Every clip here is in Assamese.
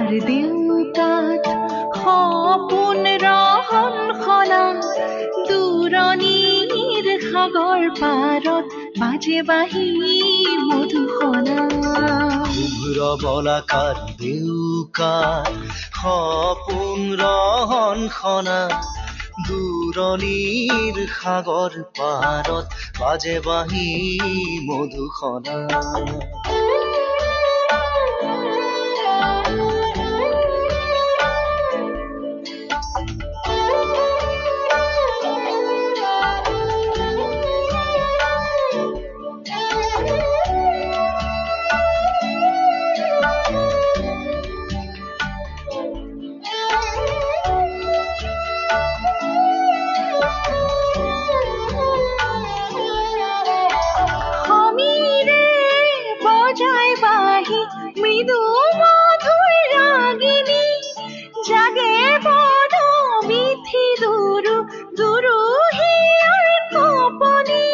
দেউকাত সপোন ৰহন খনা দূৰণিৰ সাগৰ পাৰত বাজে বাঁহী মধুসনা শুভ্ৰ বলাকাৰ দেউকাত সপোন ৰহন খনা দূৰণিৰ সাগৰ পাৰত বাজে বাঁহী মধুসনা মৃদু মধুর রাগিনী জাগে বড় মিথি দুরু দুরু হিয়ার কপনি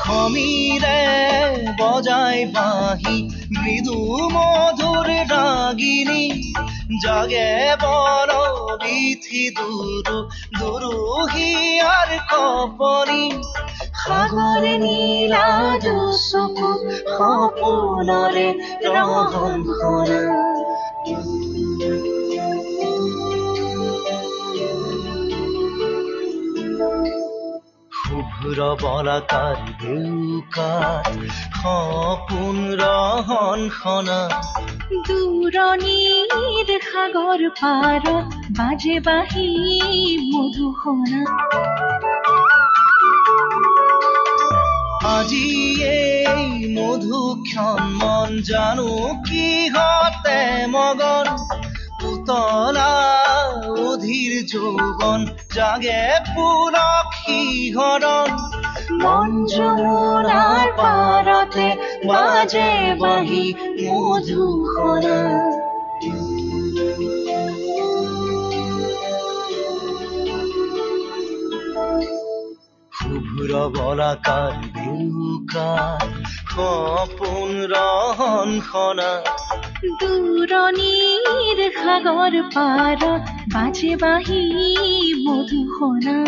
সমীরে বজায় বাঁহী মৃদু মধুর রাগিনী জাগে বড় বিথি দুরু দুরু হিয়ার কপনি সাগৰ নীলা চকু সপোনৰে ৰহন খনা শুভ্ৰ বলাকাৰ দেউকাত সপোন ৰহন খনা দূৰণিৰ সাগৰ পাৰত বাজে বাঁহী মধুসনা আজি এই মধুক্ষণ মন জানো কিহতে মগন উতলা অধীৰ যৌৱন জাগে পুলক শিহৰণ মন যমুনাৰ পাৰতে বাজে বাঁহী মধুসনা শুভ্ৰ বলাকাৰ দেউকাত সপোন ৰহন খনা দূৰণিৰ সাগৰ পাৰত বাজে বাঁহী মধুসনা